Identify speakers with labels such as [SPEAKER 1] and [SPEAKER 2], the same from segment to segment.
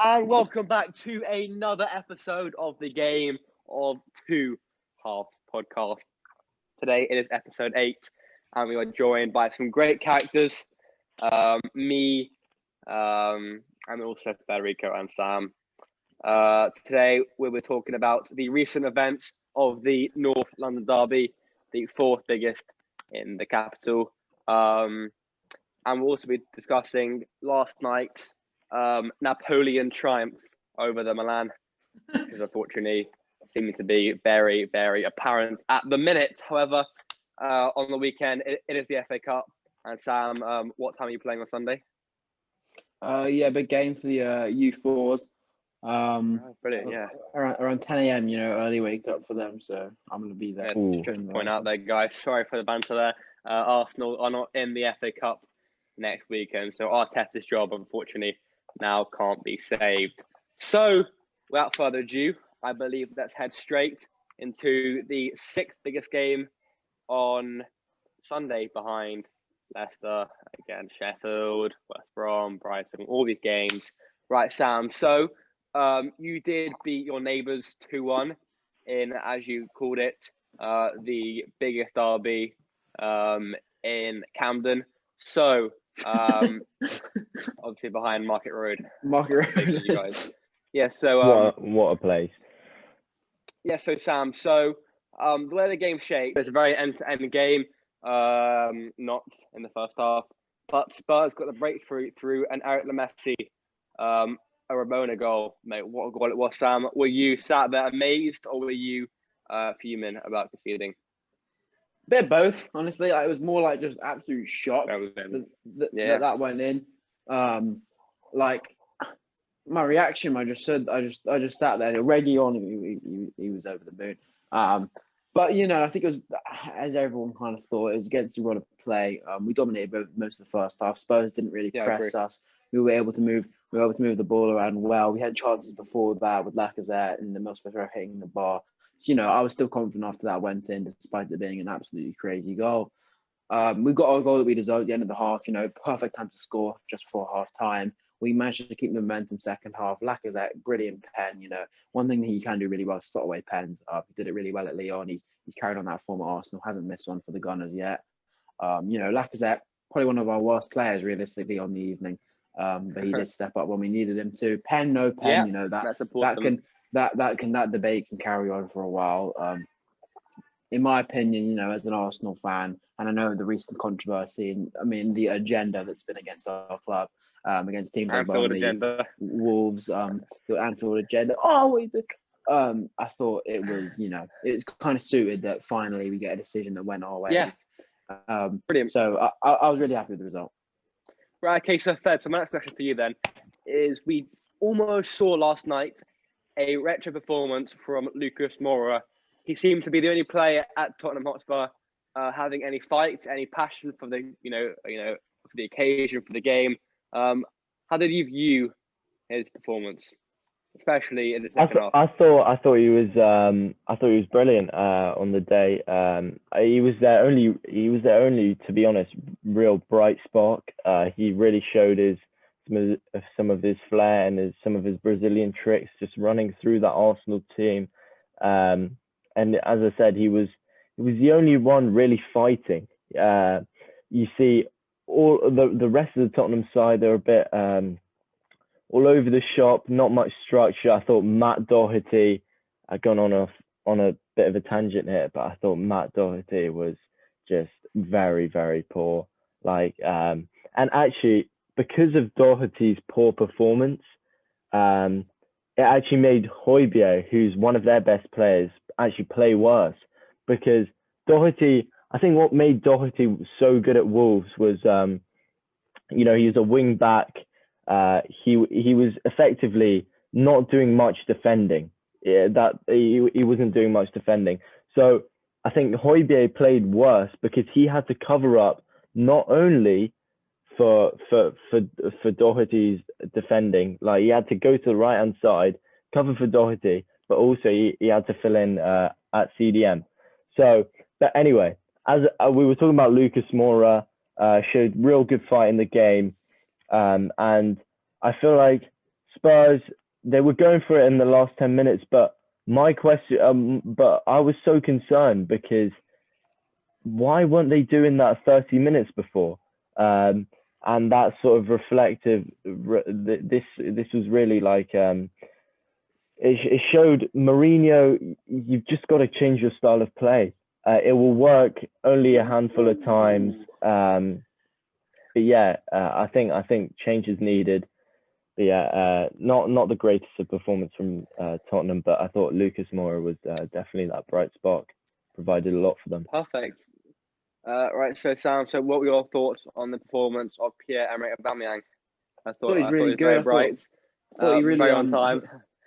[SPEAKER 1] And welcome back to another episode of the Game of Two Halves podcast. Today it is episode 8, and we are joined by some great characters. Me, and also Federico and Sam. Today we were talking about the recent events of the North London Derby, the 4th biggest in the capital. And we'll also be discussing last night's Napoleon triumph over the Milan, which unfortunately seems to be very, very apparent at the minute. However, on the weekend, it is the FA Cup. And Sam, what time are you playing on Sunday?
[SPEAKER 2] Big game for the U4s.
[SPEAKER 1] Brilliant, yeah.
[SPEAKER 2] Around 10 a.m, early wake up for them. So I'm going to be there.
[SPEAKER 1] Just to point out there, guys, sorry for the banter there. Arsenal are not in the FA Cup next weekend. So Arteta's job, unfortunately, now can't be saved. So, without further ado, I believe let's head straight into the 6th biggest game on Sunday behind Leicester, again, Sheffield, West Brom, Brighton, all these games. Right, Sam. So, you did beat your neighbours 2-1 in, as you called it, the biggest derby in Camden. So, obviously behind Market Road. You guys. Yeah, so
[SPEAKER 3] what a place.
[SPEAKER 1] Yeah, so Sam, the way the game shaped, it's a very end-to-end game, not in the first half, but Spurs got the breakthrough through an Eric Lamessi, a Ramona goal. Mate, what a goal it was, Sam. Were you sat there amazed, or were you fuming about conceding?
[SPEAKER 2] Bit of both, honestly. It was more like just absolute shock that went in. My reaction, I just sat there. Reggie on, he was over the moon. But I think it was, as everyone kind of thought, it was against the run of play. We dominated most of the first half. Spurs didn't really press us. We were able to move the ball around well. We had chances before that with Lacazette and the Middlesbrough hitting the bar. I was still confident after that went in, despite it being an absolutely crazy goal. We got our goal that we deserved at the end of the half. Perfect time to score just before half time. We managed to keep the momentum second half. Lacazette, brilliant pen. One thing that he can do really well is slot away pens. He did it really well at Lyon. He's carried on that form at Arsenal. Hasn't missed one for the Gunners yet. Lacazette, probably one of our worst players realistically on the evening. But he did step up when we needed him to. Pen, no pen. That debate can carry on for a while. In my opinion, as an Arsenal fan, and I know the recent controversy, and the agenda that's been against our club, against teams like Burnley, Wolves, the Anfield agenda. I thought it was, it's kind of suited that finally we get a decision that went our way.
[SPEAKER 1] Yeah. Brilliant.
[SPEAKER 2] So I was really happy with the result.
[SPEAKER 1] Right. Okay. So Fed. So my next question for you then is: we almost saw last night a retro performance from Lucas Moura. He seemed to be the only player at Tottenham Hotspur having any fight, any passion for the, for the occasion, for the game. How did you view his performance, especially in the second half?
[SPEAKER 3] I thought he was brilliant on the day. He was there only, to be honest, real bright spark. He really showed some of his flair and some of his Brazilian tricks, just running through that Arsenal team. And as I said, he was the only one really fighting. You see, all the rest of the Tottenham side, they're a bit all over the shop, not much structure. I thought Matt Doherty, I've gone on a bit of a tangent here, but I thought Matt Doherty was just very, very poor. And actually, because of Doherty's poor performance, it actually made Højbjerg, who's one of their best players, actually play worse. Because Doherty, I think what made Doherty so good at Wolves was, he was a wing back. He was effectively not doing much defending. He wasn't doing much defending. So I think Højbjerg played worse because he had to cover up not only for Doherty's defending, like he had to go to the right hand side, cover for Doherty, but also he had to fill in at CDM. So, but anyway, as we were talking about Lucas Moura, showed real good fight in the game. And I feel like Spurs, they were going for it in the last 10 minutes, but but I was so concerned because why weren't they doing that 30 minutes before? And that's sort of reflective. This was really like it showed Mourinho. You've just got to change your style of play. It will work only a handful of times. But yeah, I think change is needed. But yeah, not the greatest of performance from Tottenham, but I thought Lucas Moura was definitely that bright spark. Provided a lot for them.
[SPEAKER 1] Perfect. Right, so Sam, so what were your thoughts on the performance of Pierre-Emerick Aubameyang? I thought
[SPEAKER 2] he's really good.
[SPEAKER 1] Very bright.
[SPEAKER 2] I thought he really
[SPEAKER 1] very on time.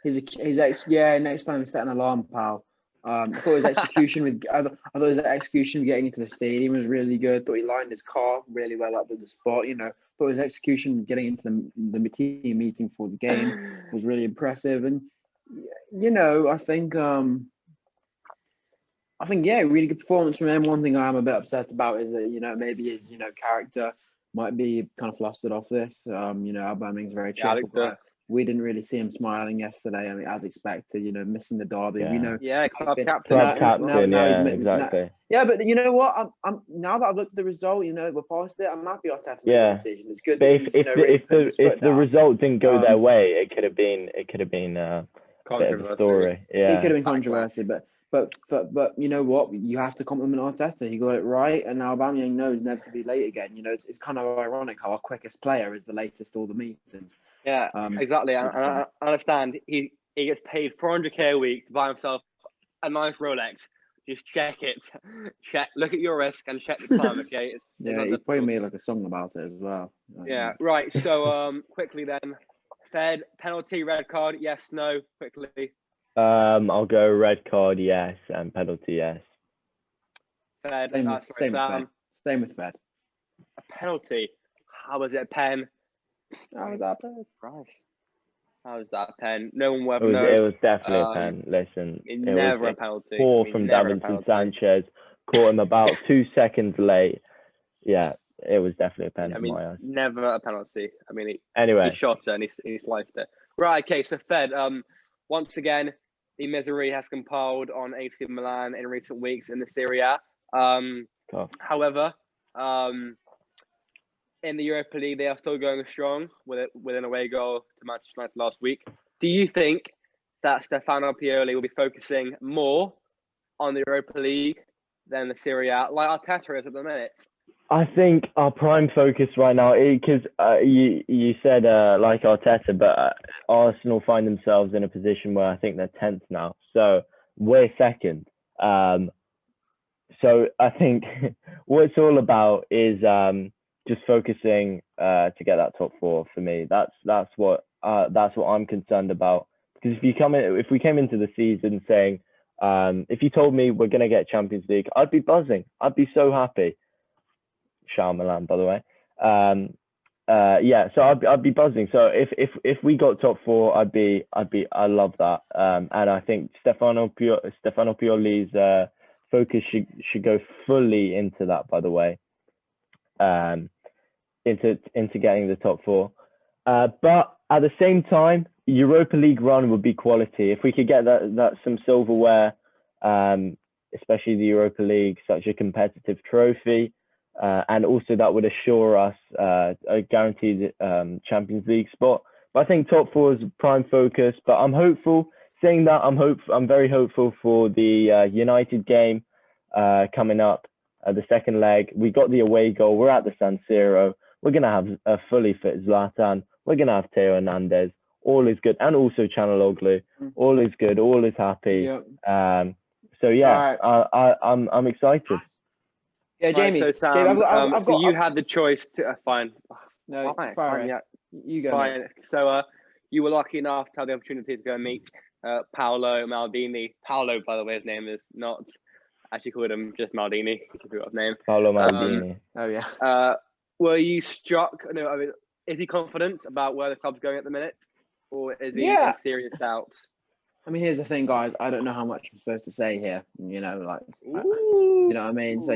[SPEAKER 2] Next time set an alarm, pal. I thought his execution getting into the stadium was really good. I thought he lined his car really well up with the spot. I thought his execution getting into the team meeting for the game was really impressive. And I think really good performance from him. One thing I am a bit upset about is that maybe his character might be kind of flustered off this. Aubameyang's very cheerful, but we didn't really see him smiling yesterday. I mean, as expected, missing the derby.
[SPEAKER 1] Club captain.
[SPEAKER 3] Club captain, exactly.
[SPEAKER 2] But you know what? I'm now that I've looked at the result, we're past it. I'm happy Arteta made the decision. It's good.
[SPEAKER 3] But if the result didn't go their way, it could have been a bit of a story. Yeah,
[SPEAKER 2] it could have been controversy, but you know what? You have to compliment Arteta. He got it right, and now Aubameyang knows never to be late again. It's kind of ironic how our quickest player is the latest all the meetings.
[SPEAKER 1] Yeah, exactly. I understand. He gets paid 400k a week to buy himself a nice Rolex. Just check it. Look at your risk and check the time. Okay.
[SPEAKER 2] He probably made like a song about it as well.
[SPEAKER 1] Yeah. Right. So quickly then, Fed penalty, red card, yes, no, quickly.
[SPEAKER 3] I'll go red card, yes, and penalty, yes.
[SPEAKER 1] Fed.
[SPEAKER 2] Same with Fed.
[SPEAKER 1] A penalty. How was it a pen?
[SPEAKER 2] How was that pen?
[SPEAKER 1] Christ. How was that a pen? No one will ever know.
[SPEAKER 3] It was definitely a pen. Listen,
[SPEAKER 1] it never a penalty.
[SPEAKER 3] Poor from Davinson Sanchez. Caught him about 2 seconds late. Yeah, it was definitely a pen in my eyes.
[SPEAKER 1] Never a penalty. I mean,
[SPEAKER 3] he
[SPEAKER 1] shot it and he sliced it. Right, okay, so Fed, once again, the misery has compiled on AC Milan in recent weeks in the Serie A. However, in the Europa League, they are still going strong with an away goal to Manchester United last week. Do you think that Stefano Pioli will be focusing more on the Europa League than the Serie A, like Arteta is at the minute?
[SPEAKER 3] I think our prime focus right now, because you said like Arteta, but Arsenal find themselves in a position where I think they're 10th now. So we're second. So I think what it's all about is just focusing to get that top four for me. That's what I'm concerned about. Because if we came into the season saying, if you told me we're going to get Champions League, I'd be buzzing. I'd be so happy. Milan, by the way. So I'd be buzzing. So if we got top four, I love that. And I think Stefano Pioli's focus should go fully into that, by the way. Into getting the top four. But at the same time, Europa League run would be quality. If we could get that some silverware, especially the Europa League, such a competitive trophy. And also that would assure us a guaranteed Champions League spot. But I think top four is prime focus. But I'm hopeful. Saying that, I'm very hopeful for the United game coming up, the second leg. We got the away goal. We're at the San Siro. We're gonna have a fully fit Zlatan. We're gonna have Theo Hernandez. All is good, and also Çalhanoğlu. All is good. All is happy.
[SPEAKER 2] Yep.
[SPEAKER 3] So yeah, right. I'm excited.
[SPEAKER 2] Yeah, Jamie.
[SPEAKER 1] Right, so Sam, you had the choice to fine.
[SPEAKER 2] No, fine. Yeah, you go.
[SPEAKER 1] Fine. So you were lucky enough to have the opportunity to go and meet Paolo Maldini. Paolo, by the way, his name is not actually called him just Maldini. He forgot his name.
[SPEAKER 3] Paolo Maldini.
[SPEAKER 2] Oh yeah.
[SPEAKER 1] Were you struck? No, I mean, is he confident about where the club's going at the minute, or is he in serious doubts?
[SPEAKER 2] I mean, here's the thing, guys. I don't know how much I'm supposed to say here. You know, you know what I mean. So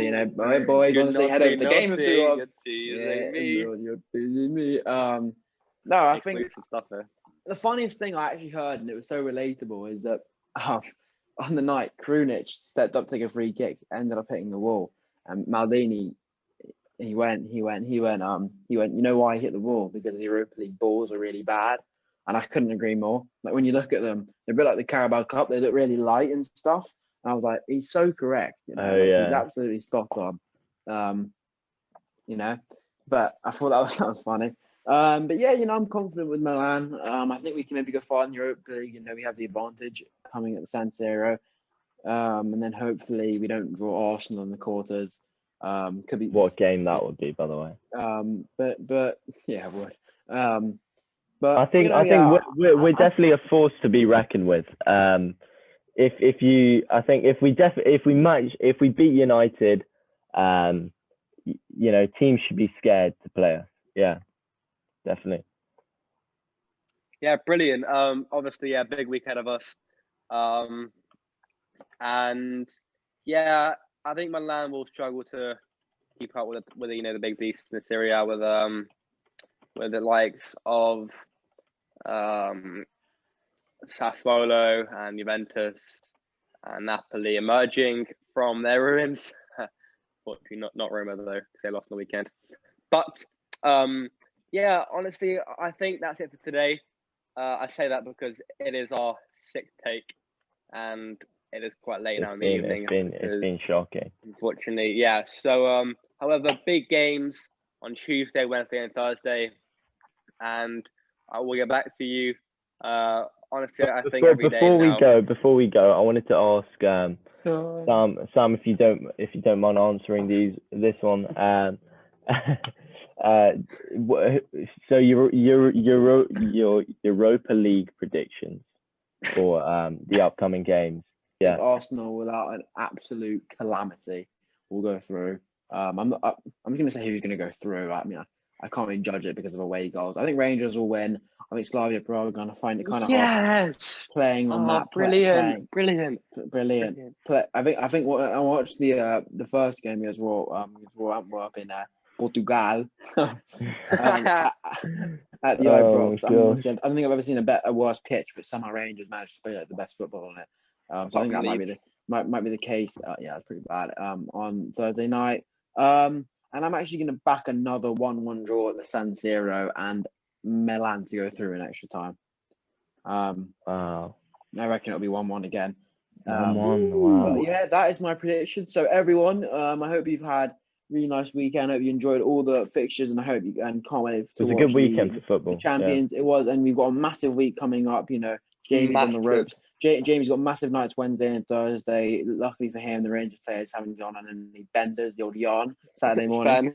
[SPEAKER 2] boys, honestly, head over to Game of Two Ops. Yeah, you're teasing me. No, I think
[SPEAKER 1] some stuff here.
[SPEAKER 2] the funniest thing I actually heard, and it was so relatable, is that on the night, Krunic stepped up to take a free kick, ended up hitting the wall, and Maldini, he went. You know why he hit the wall? Because the Europa League balls are really bad, and I couldn't agree more. Like when you look at them, they're a bit like the Carabao Cup. They look really light and stuff. And I was like, he's so correct. You know, he's absolutely spot on. You know, but I thought that was funny. But yeah, you know, I'm confident with Milan. I think we can maybe go far in Europe. You know, we have the advantage coming at the San Siro. And then hopefully we don't draw Arsenal in the quarters. Could be
[SPEAKER 3] what game that would be, by the way.
[SPEAKER 2] But yeah, it would. But
[SPEAKER 3] I think we're definitely a force to be reckoned with. If we beat United, you know, teams should be scared to play us. Yeah, definitely.
[SPEAKER 1] Yeah, brilliant. Obviously, yeah, big week ahead of us. And yeah, I think Milan will struggle to keep up with you know, the big beasts in Syria with the likes of Sassuolo and Juventus and Napoli emerging from their ruins. Fortunately, not Roma though, because they lost on the weekend. But yeah, honestly, I think that's it for today. I say that because it is our sixth take, and it is quite late now in the evening.
[SPEAKER 3] It's been shocking.
[SPEAKER 1] Unfortunately, yeah. So, however, big games on Tuesday, Wednesday, and Thursday, and I will get back to you. Honestly, I think every day now.
[SPEAKER 3] Before we go, I wanted to ask Sam, if you don't mind answering this one. So your Europa League predictions for the upcoming games. Yeah,
[SPEAKER 2] Arsenal, without an absolute calamity, will go through. I'm just going to say who's going to go through. I mean, I can't really judge it because of away goals. I think Rangers will win. I think Slavia Prague are going to find it kind of hard playing on that.
[SPEAKER 1] Brilliant.
[SPEAKER 2] I think what I watched the first game as well. Antwerp in Portugal at the Ibrox. I don't think I've ever seen a worse pitch, but somehow Rangers managed to play like the best football on it. So I think that might be the case. Yeah, it's pretty bad. On Thursday night. And I'm actually going to back another 1-1 draw at the San Siro and Milan to go through in extra time.
[SPEAKER 3] Wow.
[SPEAKER 2] I reckon it'll be 1-1 again.
[SPEAKER 3] 1-1. Wow.
[SPEAKER 2] Yeah, that is my prediction. So everyone, I hope you've had a really nice weekend. I hope you enjoyed all the fixtures, and I hope you can't wait to watch.
[SPEAKER 3] It was a good weekend for football.
[SPEAKER 2] The champions. Yeah. It was, and we've got a massive week coming up. You know, Jamie's on the ropes. Jamie's got massive nights Wednesday and Thursday. Luckily for him, the Rangers players haven't gone on any benders, the old yarn, Saturday morning.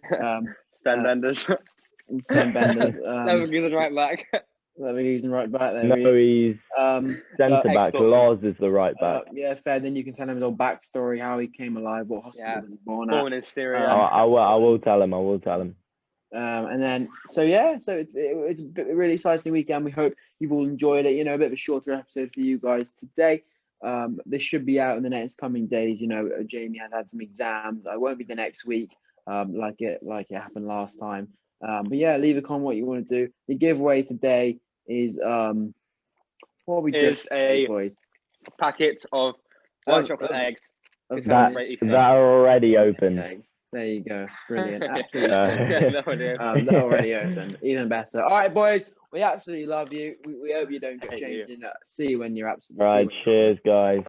[SPEAKER 1] Sven Benders.
[SPEAKER 2] Sven Benders.
[SPEAKER 1] Leverkusen right back.
[SPEAKER 2] Leverkusen right back there.
[SPEAKER 3] No, he's centre back. Lars is the right back.
[SPEAKER 2] Yeah, fair. Then you can tell him his whole backstory, how he came alive, what hospital he was
[SPEAKER 1] born in Syria.
[SPEAKER 3] I will tell him.
[SPEAKER 2] And then, so it's a really exciting weekend. We hope you've all enjoyed it. You know, a bit of a shorter episode for you guys today. This should be out in the next coming days. You know, Jamie has had some exams. I won't be the next week, like it happened last time. But yeah, leave a comment what you want to do. The giveaway today is what we just
[SPEAKER 3] a
[SPEAKER 1] packet of white chocolate eggs.
[SPEAKER 3] That are already open.
[SPEAKER 2] There you go. Brilliant. Absolutely. They're already open. Even better. All right, boys. We absolutely love you. We hope you don't get changed. See you when you're absolutely.
[SPEAKER 3] Right. Cheers, guys.